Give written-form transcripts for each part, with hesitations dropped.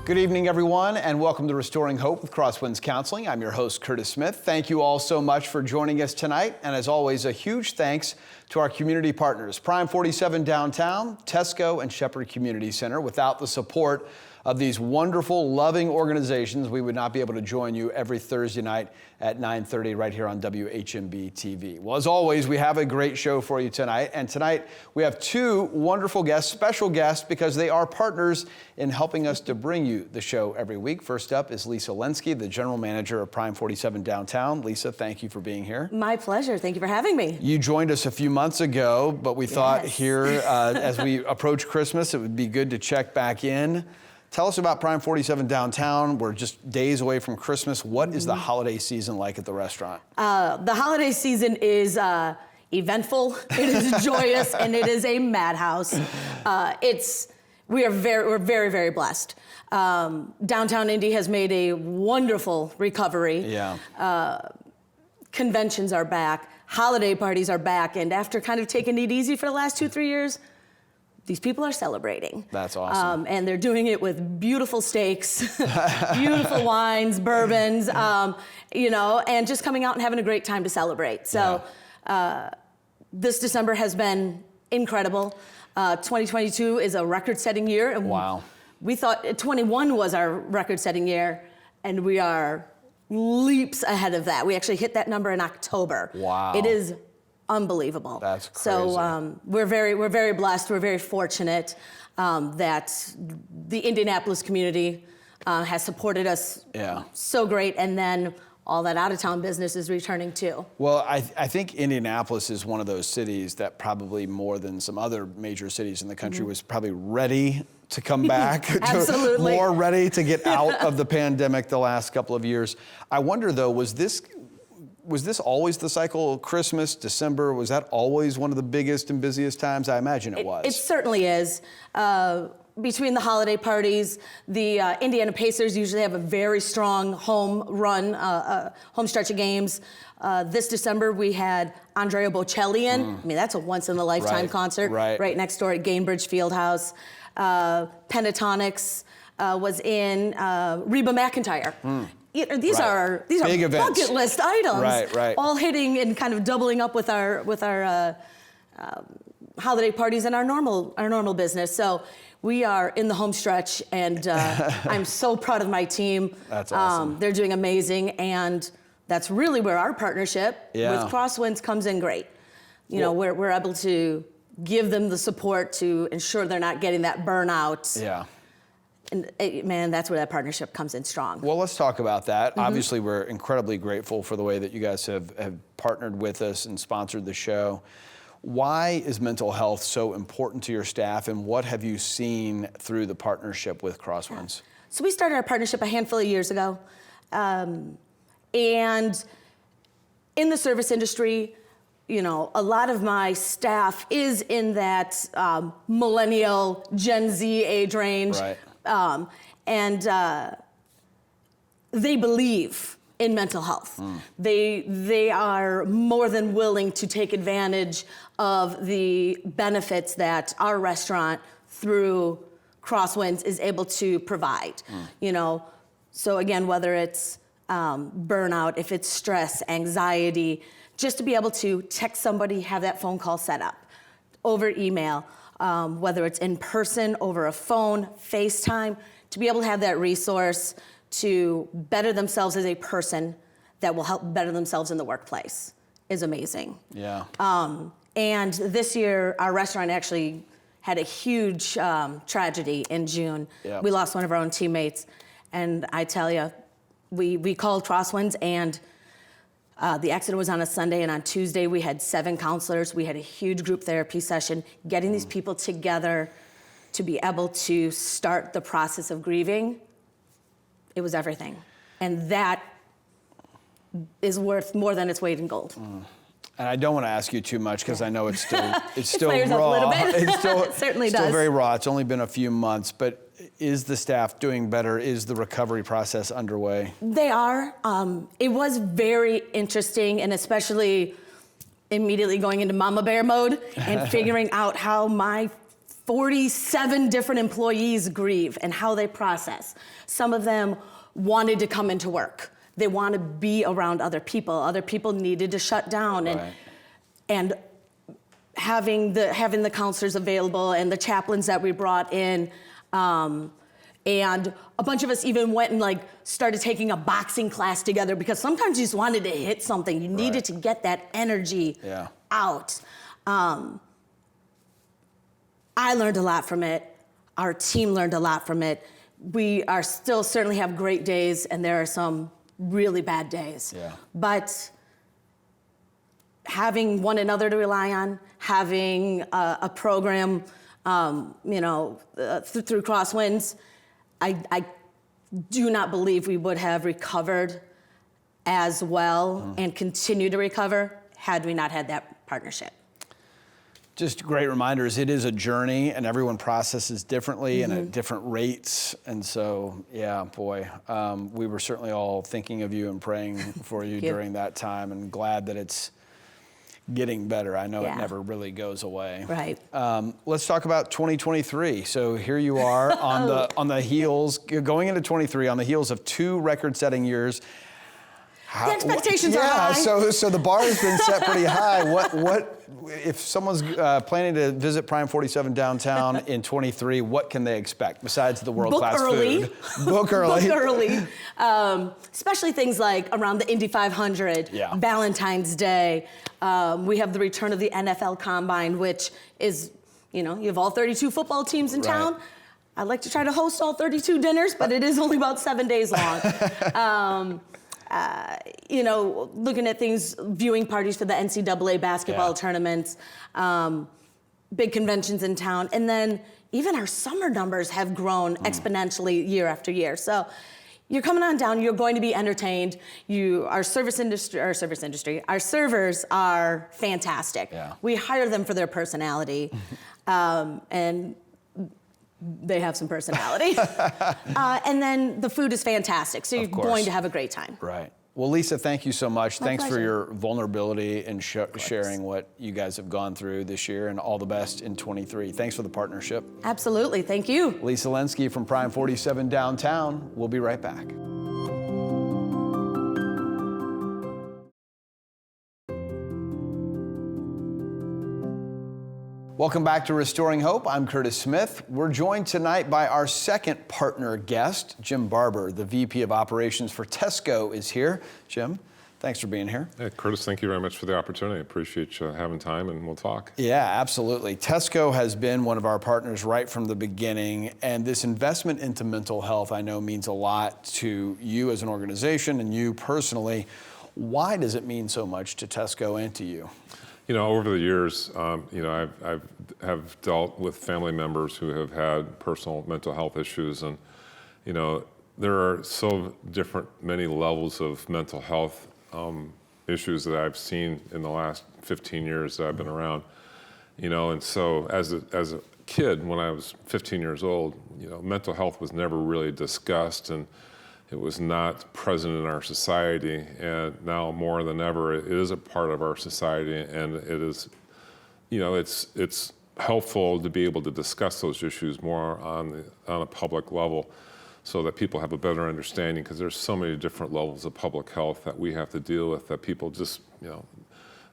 Good evening, everyone, and welcome to Restoring Hope with Crosswinds Counseling. I'm your host, Curtis Smith. Thank you all so much for joining us tonight. And as always, a huge thanks to our community partners, Prime 47 Downtown, Tesco, and Shepherd Community Center. Without the support of these wonderful, loving organizations, we would not be able to join you every Thursday night at 9:30 right here on WHMB TV. Well, as always, we have a great show for you tonight. And tonight, we have two wonderful guests, special guests, because they are partners in helping us to bring you the show every week. First up is Lisa Lenzke, the General Manager of Prime 47 Downtown. Lisa, thank you for being here. My pleasure. Thank you for having me. You joined us a few months ago, but we thought here, as we approach Christmas, it would be good to check back in. Tell us about Prime 47 Downtown. We're just days away from Christmas. What is the holiday season like at the restaurant? The holiday season is eventful, it is joyous, and it is a madhouse. We're very, very blessed. Downtown Indy has made a wonderful recovery. Yeah. Conventions are back, holiday parties are back, and after kind of taking it easy for the last 2-3 years, these people are celebrating. That's awesome. And they're doing it with beautiful steaks, beautiful wines, bourbons, and just coming out and having a great time to celebrate. So this December has been incredible. 2022 is a record-setting year. And wow. We thought 21 was our record-setting year, and we are leaps ahead of that. We actually hit that number in October. Wow. It is unbelievable. That's crazy. So we're very blessed. We're very fortunate that the Indianapolis community has supported us so great, and then all that out-of-town business is returning too. Well, I think Indianapolis is one of those cities that probably more than some other major cities in the country was probably ready to come back. Absolutely. More ready to get out of the pandemic the last couple of years. I wonder though, was this always the cycle? Christmas, December, was that always one of the biggest and busiest times? I imagine it was. It certainly is. Between the holiday parties, the Indiana Pacers usually have a very strong home run, home stretch of games. This December, we had Andrea Bocelli in. I mean, that's a once-in-a-lifetime concert right next door at Gainbridge Fieldhouse. Pentatonics was in. Reba McEntire. These are bucket list items, all hitting and kind of doubling up with our holiday parties and our normal business. So we are in the home stretch, and I'm so proud of my team. That's awesome. They're doing amazing, and that's really where our partnership with Crosswinds comes in great. You know, we're able to give them the support to ensure they're not getting that burnout. Yeah. And man, that's where that partnership comes in strong. Well, let's talk about that. Obviously, we're incredibly grateful for the way that you guys have partnered with us and sponsored the show. Why is mental health so important to your staff, and what have you seen through the partnership with Crosswinds? So we started our partnership a handful of years ago. And in the service industry, you know, a lot of my staff is in that millennial, Gen Z age range. Right. They believe in mental health. They are more than willing to take advantage of the benefits that our restaurant through Crosswinds is able to provide. You know, so again, whether it's burnout, if it's stress, anxiety, just to be able to text somebody, have that phone call set up over email, whether it's in person, over a phone, FaceTime, to be able to have that resource to better themselves as a person that will help better themselves in the workplace is amazing. Yeah. And this year, our restaurant actually had a huge tragedy in June. Yep. We lost one of our own teammates. And I tell you, we called Crosswinds, and the accident was on a Sunday, and on Tuesday we had 7 counselors. We had a huge group therapy session, getting these people together to be able to start the process of grieving. It was everything. And that is worth more than its weight in gold. And I don't want to ask you too much because I know it's still raw. It certainly still does. very raw. It's only been a few months, but is the staff doing better? Is the recovery process underway? They are. It was very interesting, and especially immediately going into mama bear mode and figuring out how my 47 different employees grieve and how they process. Some of them wanted to come into work. They want to be around other people. Other people needed to shut down. Right. And having the counselors available and the chaplains that we brought in, and a bunch of us even went and like started taking a boxing class together because sometimes you just wanted to hit something. You needed to get that energy out. I learned a lot from it. Our team learned a lot from it. We are still certainly have great days, and there are some really bad days. Yeah. But having one another to rely on, having a program, through Crosswinds, I do not believe we would have recovered as well and continue to recover had we not had that partnership. Just great reminders. It is a journey, and everyone processes differently and at different rates. And so, yeah, boy, we were certainly all thinking of you and praying for you during that time, and glad that it's getting better. I know it never really goes away. Right. Let's talk about 2023. So here you are on the heels, going into 23, on the heels of 2 record-setting years. The expectations are high. So the bar has been set pretty high. What if someone's planning to visit Prime 47 downtown in 23? What can they expect besides the world-class food? Book early. Book early. Especially things like around the Indy 500, Valentine's Day. We have the return of the NFL Combine, which is, you have all 32 football teams in town. I'd like to try to host all 32 dinners, but it is only about 7 days long. Looking at things, viewing parties for the NCAA basketball tournaments, big conventions in town, and then even our summer numbers have grown exponentially year after year. So you're coming on down, you're going to be entertained. Our servers are fantastic. Yeah. We hire them for their personality, and they have some personality. And then the food is fantastic, so you're going to have a great time. Right. Well, Lisa, thank you so much. My Thanks pleasure. for your vulnerability and sharing what you guys have gone through this year, and all the best in 23. Thanks for the partnership. Absolutely. Thank you. Lisa Lenzke from Prime 47 downtown. We'll be right back. Welcome back to Restoring Hope. I'm Curtis Smith. We're joined tonight by our second partner guest, Jim Barber, the VP of Operations for Tesco, is here. Jim, thanks for being here. Hey, Curtis, thank you very much for the opportunity. I appreciate you having time, and we'll talk. Yeah, absolutely. Tesco has been one of our partners right from the beginning, and this investment into mental health, I know, means a lot to you as an organization and you personally. Why does it mean so much to Tesco and to you? Over the years, I've dealt with family members who have had personal mental health issues, and there are so many levels of mental health issues that I've seen in the last 15 years that I've been around. And so as a kid, when I was 15 years old, mental health was never really discussed, and it was not present in our society, and now more than ever, it is a part of our society, and it is, it's helpful to be able to discuss those issues more on a public level, so that people have a better understanding, because there's so many different levels of public health that we have to deal with that people just,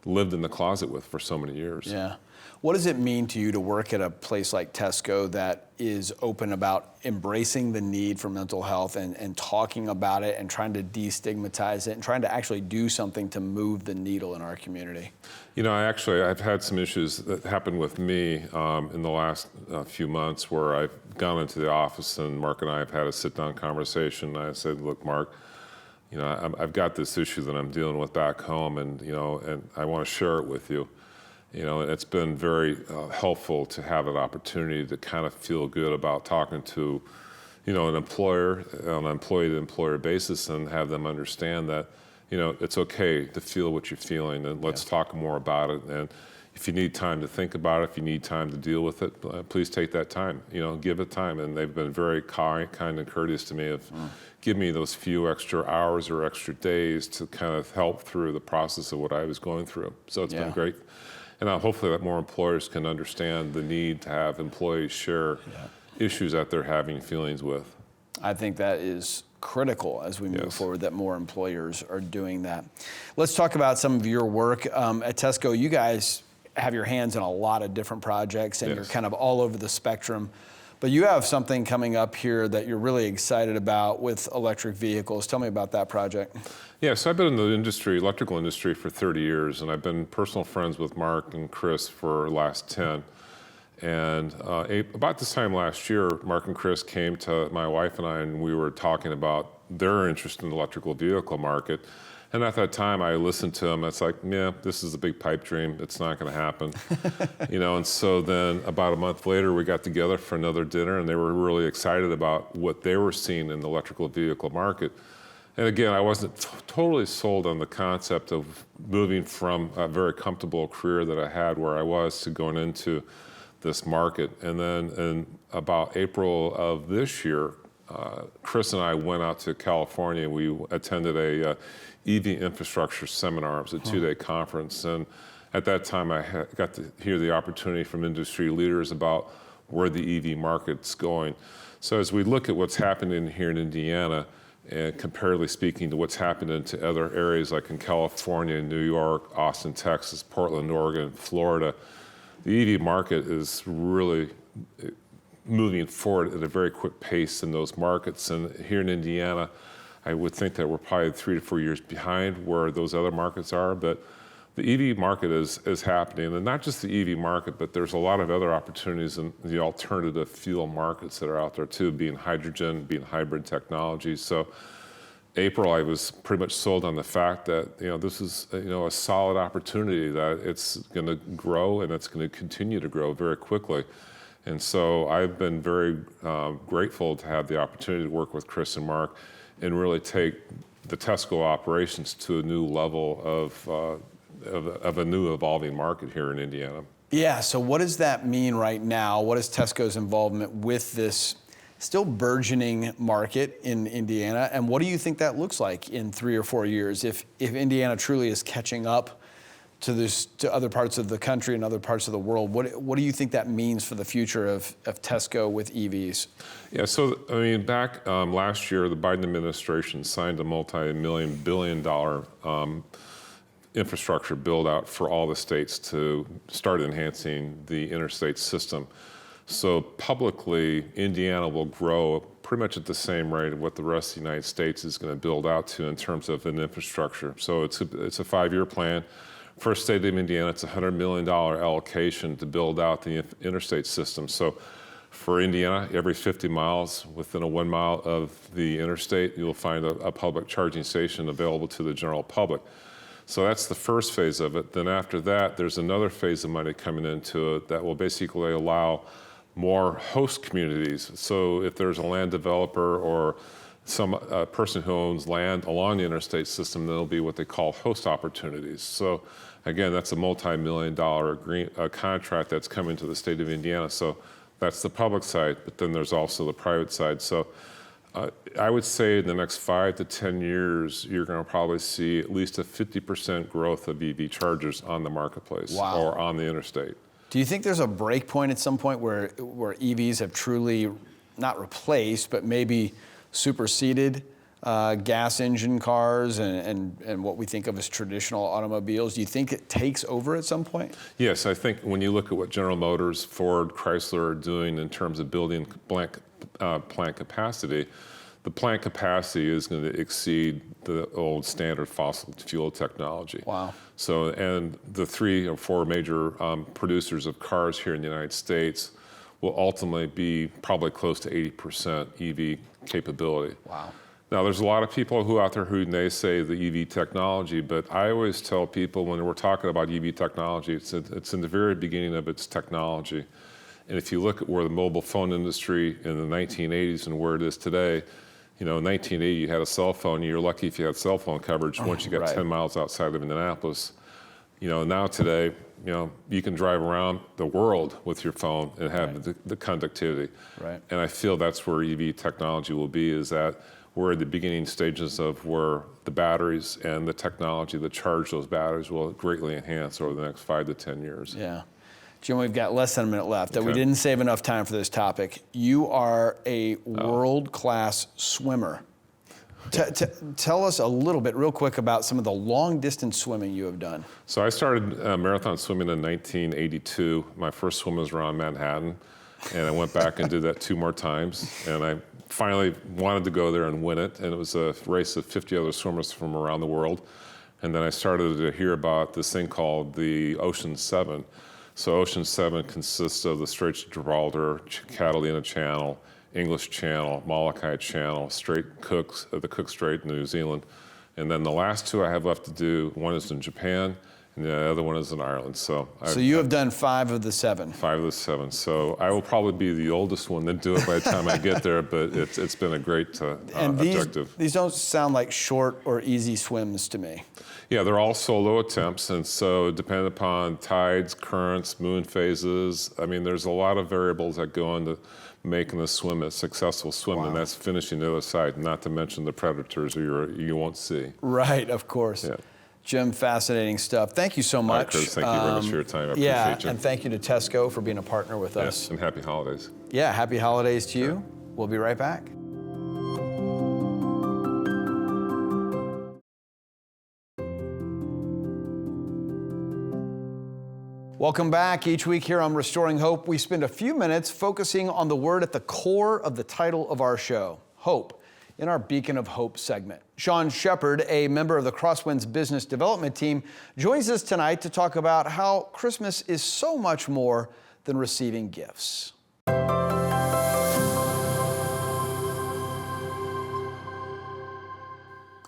lived in the closet with for so many years. Yeah. What does it mean to you to work at a place like Tesco that is open about embracing the need for mental health and talking about it and trying to destigmatize it and trying to actually do something to move the needle in our community? I've had some issues that happened with me in the last few months where I've gone into the office and Mark and I have had a sit-down conversation. I said, look, Mark, I've got this issue that I'm dealing with back home, and I want to share it with you. And it's been very helpful to have an opportunity to kind of feel good about talking to, an employer on an employee-to-employer basis, and have them understand that, it's okay to feel what you're feeling, and let's talk more about it. And if you need time to think about it, if you need time to deal with it, please take that time. Give it time. And they've been very kind and courteous to me. Give me those few extra hours or extra days to kind of help through the process of what I was going through. So it's been great. And hopefully that more employers can understand the need to have employees share issues that they're having feelings with. I think that is critical as we move forward, that more employers are doing that. Let's talk about some of your work. At Tesco, you guys have your hands in a lot of different projects, and you're kind of all over the spectrum. But you have something coming up here that you're really excited about with electric vehicles. Tell me about that project. Yeah, so I've been in the industry, electrical industry, for 30 years, and I've been personal friends with Mark and Chris for the last 10. And about this time last year, Mark and Chris came to my wife and I, and we were talking about their interest in the electrical vehicle market. And at that time, I listened to them. It's like, yeah, this is a big pipe dream. It's not going to happen, And so then, about a month later, we got together for another dinner, and they were really excited about what they were seeing in the electrical vehicle market. And again, I wasn't totally sold on the concept of moving from a very comfortable career that I had where I was to going into this market. And then in about April of this year, Chris and I went out to California. We attended a EV infrastructure seminar. It was a 2-day conference. And at that time, I got to hear the opportunity from industry leaders about where the EV market's going. So as we look at what's happening here in Indiana, and comparatively speaking to what's happening to other areas like in California, New York, Austin, Texas, Portland, Oregon, Florida, the EV market is really moving forward at a very quick pace in those markets. And here in Indiana, I would think that we're probably 3 to 4 years behind where those other markets are. But the EV market is happening, and not just the EV market, but there's a lot of other opportunities in the alternative fuel markets that are out there too, being hydrogen, being hybrid technology. So April, I was pretty much sold on the fact that this is a solid opportunity, that it's going to grow and it's going to continue to grow very quickly. And so I've been very grateful to have the opportunity to work with Chris and Mark and really take the Tesco operations to a new level of a new evolving market here in Indiana. Yeah, so what does that mean right now? What is Tesco's involvement with this still burgeoning market in Indiana, and what do you think that looks like in 3 or 4 years if Indiana truly is catching up to other parts of the country and other parts of the world? What do you think that means for the future of Tesco with EVs? Yeah, so back last year, the Biden administration signed a multi-billion-dollar infrastructure build out for all the states to start enhancing the interstate system. So publicly, Indiana will grow pretty much at the same rate of what the rest of the United States is going to build out to in terms of an infrastructure. So it's a 5-year plan. For the state of Indiana, it's a $100 million allocation to build out the interstate system. So for Indiana, every 50 miles within a 1 mile of the interstate, you'll find a public charging station available to the general public. So that's the first phase of it. Then after that, there's another phase of money coming into it that will basically allow more host communities. So if there's a land developer or some person who owns land along the interstate system, there'll be what they call host opportunities. So again, that's a multi-million-dollar contract that's coming to the state of Indiana. So that's the public side, but then there's also the private side. So I would say in the next 5 to 10 years, you're going to probably see at least a 50% growth of EV chargers on the marketplace or on the interstate. Do you think there's a break point at some point where EVs have truly not replaced, but maybe superseded gas engine cars and what we think of as traditional automobiles? Do you think it takes over at some point? Yes, I think when you look at what General Motors, Ford, Chrysler are doing in terms of building plant capacity, the plant capacity is going to exceed the old standard fossil fuel technology. Wow. So, and the 3 or 4 major producers of cars here in the United States will ultimately be probably close to 80% EV capability. Wow. Now, there's a lot of people who out there who naysay the EV technology, but I always tell people when we're talking about EV technology, it's in the very beginning of its technology. And if you look at where the mobile phone industry in the 1980s and where it is today, in 1980 you had a cell phone. You're lucky if you had cell phone coverage once you got 10 miles outside of Indianapolis. Now today, you can drive around the world with your phone and have the conductivity. Right. And I feel that's where EV technology will be, is that we're at the beginning stages of where the batteries and the technology that charge those batteries will greatly enhance over the next 5 to 10 years. Yeah. Jim, we've got less than a minute left. We Okay. didn't save enough time for this topic. You are a world-class swimmer. Tell us a little bit, real quick, about some of the long-distance swimming you have done. So I started marathon swimming in 1982. My first swim was around Manhattan, and I went back and did that 2 more times. And I finally wanted to go there and win it, and it was a race of 50 other swimmers from around the world. And then I started to hear about this thing called the Ocean 7. So Ocean 7 consists of the Straits of Gibraltar, Catalina Channel, English Channel, Molokai Channel, the Cook Strait in New Zealand. And then the last 2 I have left to do, one is in Japan, and the other one is in Ireland. So you have done 5 of the 7. 5 of the 7. So I will probably be the oldest one that do it by the time I get there, but it's been a great objective. These don't sound like short or easy swims to me. Yeah, they're all solo attempts, and so depending upon tides, currents, moon phases, I mean, there's a lot of variables that go into making the swim a successful swim, and that's finishing the other side, not to mention the predators you won't see. Right, of course. Yeah. Jim, fascinating stuff. Thank you so much. Chris, thank you very much for your time. I appreciate you. And thank you to Tesco for being a partner with us. And happy holidays. Yeah, happy holidays to you. We'll be right back. Welcome back. Each week here on Restoring Hope, we spend a few minutes focusing on the word at the core of the title of our show, hope, in our Beacon of Hope segment. Shawn Shepherd, a member of the Crosswinds business development team, joins us tonight to talk about how Christmas is so much more than receiving gifts.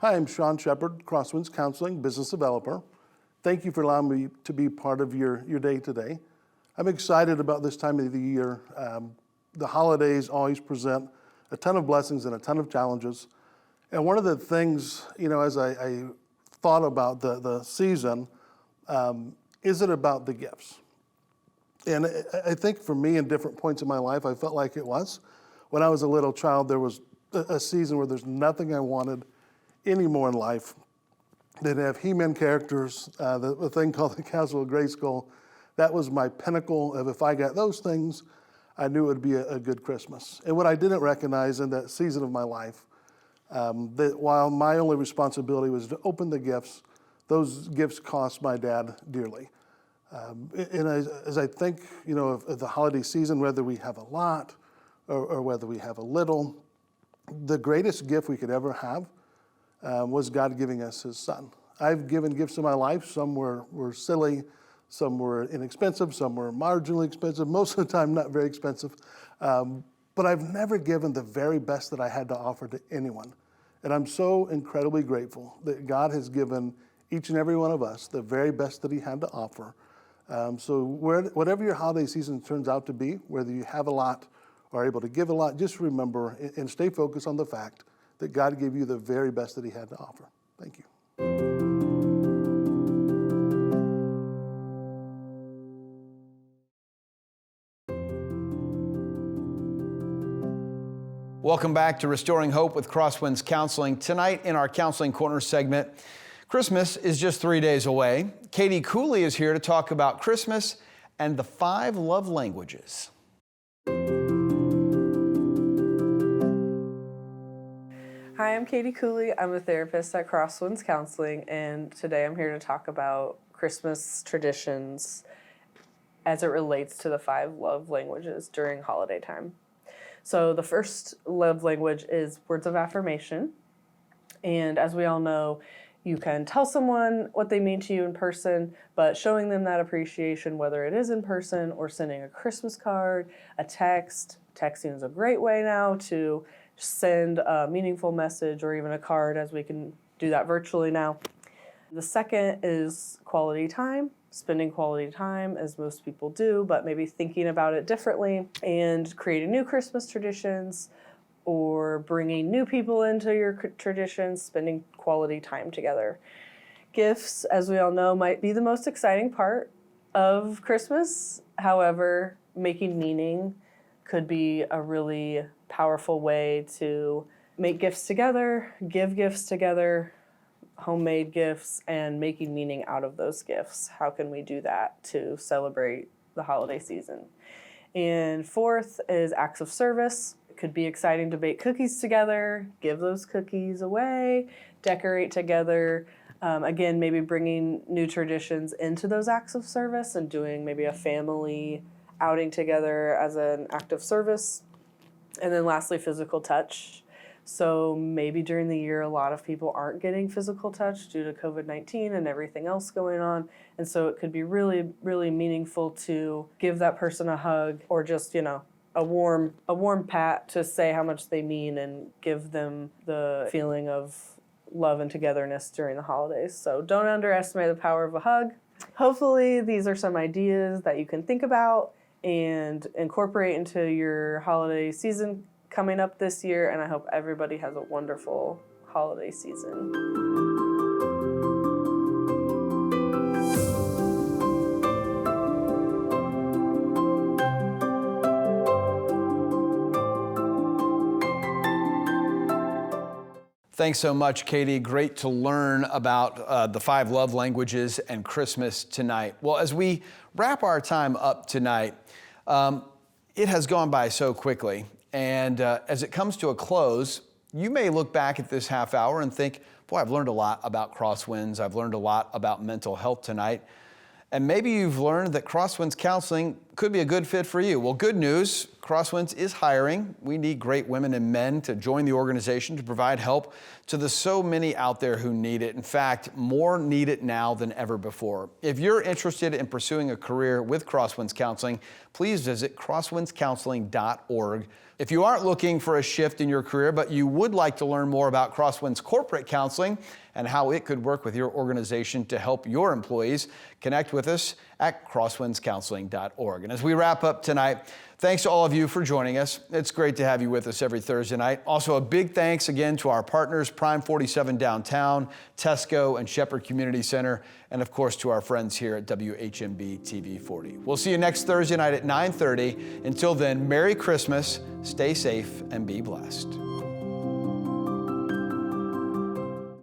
Hi, I'm Shawn Shepherd, Crosswinds Counseling business developer. Thank you for allowing me to be part of your day today. I'm excited about this time of the year. The holidays always present a ton of blessings and a ton of challenges. And one of the things, as I thought about the season, is it about the gifts? And I think for me, in different points in my life, I felt like it was. When I was a little child, there was a season where there's nothing I wanted anymore in life. They'd have He-Man characters, the thing called the Castle of Grayskull. That was my pinnacle of, if I got those things, I knew it would be a good Christmas. And what I didn't recognize in that season of my life, that while my only responsibility was to open the gifts, those gifts cost my dad dearly. And as I think, of the holiday season, whether we have a lot or whether we have a little, the greatest gift we could ever have was God giving us his son. I've given gifts in my life. Some were silly, some were inexpensive, some were marginally expensive, most of the time not very expensive. But I've never given the very best that I had to offer to anyone. And I'm so incredibly grateful that God has given each and every one of us the very best that he had to offer. So whatever your holiday season turns out to be, whether you have a lot or are able to give a lot, just remember and stay focused on the fact that God gave you the very best that he had to offer. Thank you. Welcome back to Restoring Hope with Crosswinds Counseling. Tonight in our Counseling Corner segment, Christmas is just 3 days away. Katie Cooley is here to talk about Christmas and the 5 love languages. Hi, I'm Katie Cooley. I'm a therapist at Crosswinds Counseling, and today I'm here to talk about Christmas traditions as it relates to the 5 love languages during holiday time. So the first love language is words of affirmation. And as we all know, you can tell someone what they mean to you in person, but showing them that appreciation, whether it is in person or sending a Christmas card, a text. Texting is a great way now to send a meaningful message or even a card, as we can do that virtually now. The second is quality time, spending quality time as most people do, but maybe thinking about it differently and creating new Christmas traditions or bringing new people into your traditions, spending quality time together. Gifts, as we all know, might be the most exciting part of Christmas. However, making meaning could be a really powerful way to make gifts together, give gifts together, homemade gifts, and making meaning out of those gifts. How can we do that to celebrate the holiday season? And fourth is acts of service. It could be exciting to bake cookies together, give those cookies away, decorate together. Again, maybe bringing new traditions into those acts of service and doing maybe a family outing together as an act of service. And then lastly, physical touch. So maybe during the year, a lot of people aren't getting physical touch due to COVID-19 and everything else going on. And so it could be really, really meaningful to give that person a hug or just, a warm pat to say how much they mean and give them the feeling of love and togetherness during the holidays. So don't underestimate the power of a hug. Hopefully these are some ideas that you can think about and incorporate into your holiday season coming up this year, and I hope everybody has a wonderful holiday season. Thanks so much, Katie. Great to learn about the 5 love languages and Christmas tonight. Well, as we wrap our time up tonight, it has gone by so quickly. And as it comes to a close, you may look back at this half hour and think, boy, I've learned a lot about Crosswinds. I've learned a lot about mental health tonight. And maybe you've learned that Crosswinds Counseling could be a good fit for you. Well, good news, Crosswinds is hiring. We need great women and men to join the organization to provide help to the so many out there who need it. In fact, more need it now than ever before. If you're interested in pursuing a career with Crosswinds Counseling, please visit crosswindscounseling.org. If you aren't looking for a shift in your career, but you would like to learn more about Crosswinds Corporate Counseling and how it could work with your organization to help your employees, connect with us at crosswindscounseling.org. And as we wrap up tonight, thanks to all of you for joining us. It's great to have you with us every Thursday night. Also, a big thanks again to our partners, Prime 47 Downtown, Tesco, and Shepherd Community Center, and of course to our friends here at WHMB TV 40. We'll see you next Thursday night at 9:30. Until then, Merry Christmas, stay safe, and be blessed.